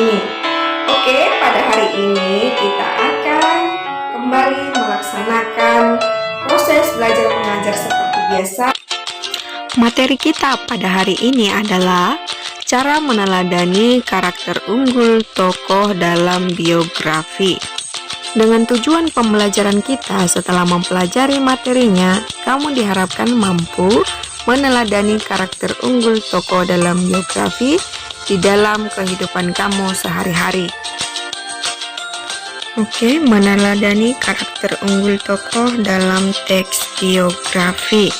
ini. Oke, pada hari ini kita akan kembali melaksanakan proses belajar mengajar seperti biasa. Materi kita pada hari ini adalah cara meneladani karakter unggul tokoh dalam biografi. Dengan tujuan pembelajaran kita setelah mempelajari materinya, kamu diharapkan mampu meneladani karakter unggul tokoh dalam biografi di dalam kehidupan kamu sehari-hari. Oke, meneladani karakter unggul tokoh dalam teks biografi.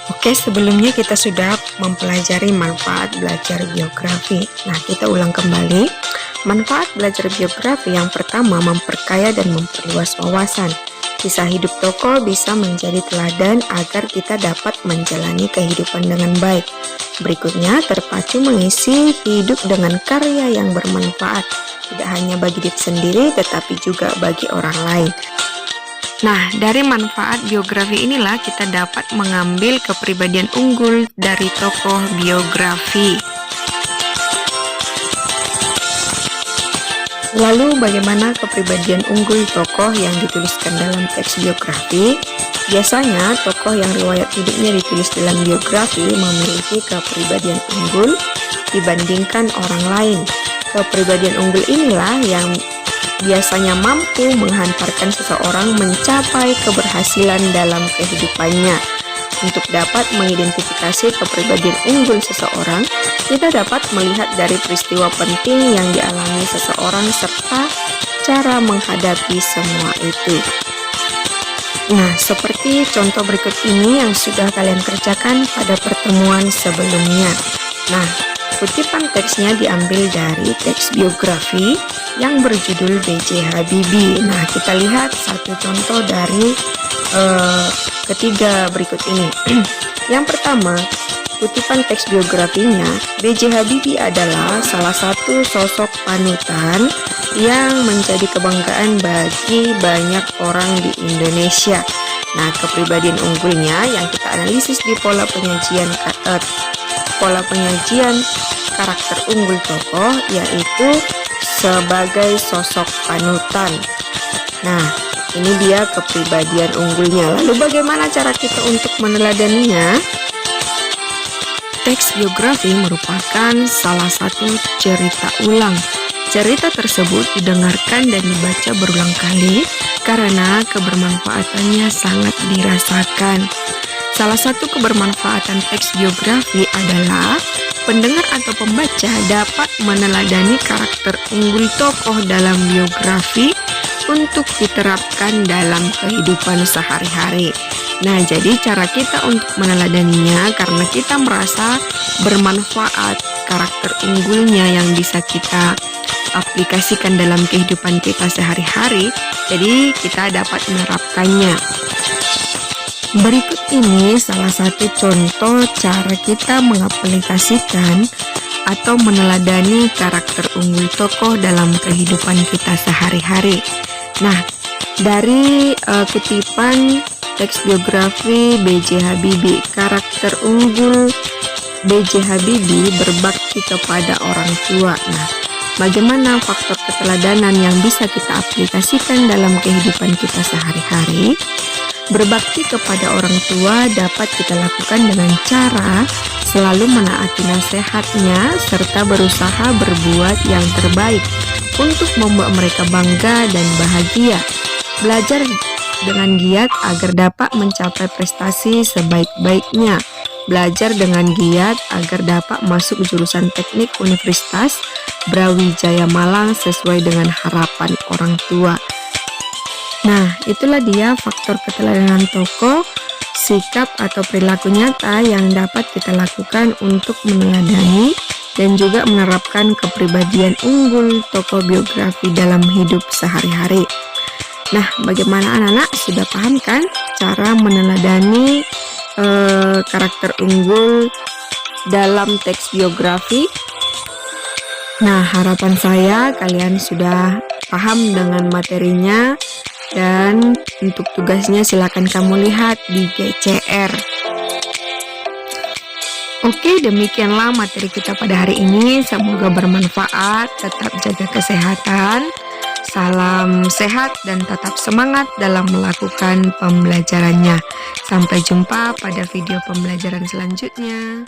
Oke, sebelumnya kita sudah mempelajari manfaat belajar biografi. Nah, kita ulang kembali. Manfaat belajar biografi yang pertama, memperkaya dan memperluas wawasan. Kisah hidup tokoh bisa menjadi teladan agar kita dapat menjalani kehidupan dengan baik. Berikutnya, terpacu mengisi hidup dengan karya yang bermanfaat, tidak hanya bagi diri sendiri tetapi juga bagi orang lain. Nah, dari manfaat biografi inilah kita dapat mengambil kepribadian unggul dari tokoh biografi. Lalu bagaimana kepribadian unggul tokoh yang dituliskan dalam teks biografi? Biasanya tokoh yang riwayat hidupnya ditulis dalam biografi memiliki kepribadian unggul dibandingkan orang lain. Kepribadian unggul inilah yang biasanya mampu menghantarkan seseorang mencapai keberhasilan dalam kehidupannya. Untuk dapat mengidentifikasi kepribadian unggul seseorang, kita dapat melihat dari peristiwa penting yang dialami seseorang serta cara menghadapi semua itu. Nah, seperti contoh berikut ini yang sudah kalian kerjakan pada pertemuan sebelumnya. Nah, kutipan teksnya diambil dari teks biografi yang berjudul B.J. Habibie. Nah, kita lihat satu contoh dari ketiga berikut ini. Yang pertama, kutipan teks biografinya, B.J. Habibie adalah salah satu sosok panutan yang menjadi kebanggaan bagi banyak orang di Indonesia. Nah, kepribadian unggulnya yang kita analisis di pola penyajian karakter unggul tokoh yaitu sebagai sosok panutan. Nah, ini dia kepribadian unggulnya. Lalu bagaimana cara kita untuk meneladaninya? Teks biografi merupakan salah satu cerita ulang. Cerita tersebut didengarkan dan dibaca berulang kali karena kebermanfaatannya sangat dirasakan. Salah satu kebermanfaatan teks biografi adalah pendengar atau pembaca dapat meneladani karakter unggul tokoh dalam biografi untuk diterapkan dalam kehidupan sehari-hari. Nah, jadi cara kita untuk meneladaninya karena kita merasa bermanfaat karakter unggulnya yang bisa kita aplikasikan dalam kehidupan kita sehari-hari, jadi kita dapat menerapkannya. Berikut ini salah satu contoh cara kita mengaplikasikan atau meneladani karakter unggul tokoh dalam kehidupan kita sehari-hari. Nah, dari kutipan teks biografi B.J. Habibie, karakter unggul B.J. Habibie berbakti kepada orang tua. Nah, bagaimana faktor keteladanan yang bisa kita aplikasikan dalam kehidupan kita sehari-hari? Berbakti kepada orang tua dapat kita lakukan dengan cara selalu menaati nasihatnya serta berusaha berbuat yang terbaik untuk membuat mereka bangga dan bahagia. Belajar dengan giat agar dapat mencapai prestasi sebaik-baiknya. Belajar dengan giat agar dapat masuk jurusan teknik Universitas Brawijaya Malang sesuai dengan harapan orang tua. Nah, itulah dia faktor keteladanan tokoh, sikap atau perilaku nyata yang dapat kita lakukan untuk meneladani dan juga menerapkan kepribadian unggul tokoh biografi dalam hidup sehari-hari. Nah, bagaimana anak-anak? Sudah paham kan cara meneladani karakter unggul dalam teks biografi? Nah, harapan saya kalian sudah paham dengan materinya. Dan untuk tugasnya silakan kamu lihat di GCR. Oke, demikianlah materi kita pada hari ini. Semoga bermanfaat. Tetap jaga kesehatan. Salam sehat dan tetap semangat dalam melakukan pembelajarannya. Sampai jumpa pada video pembelajaran selanjutnya.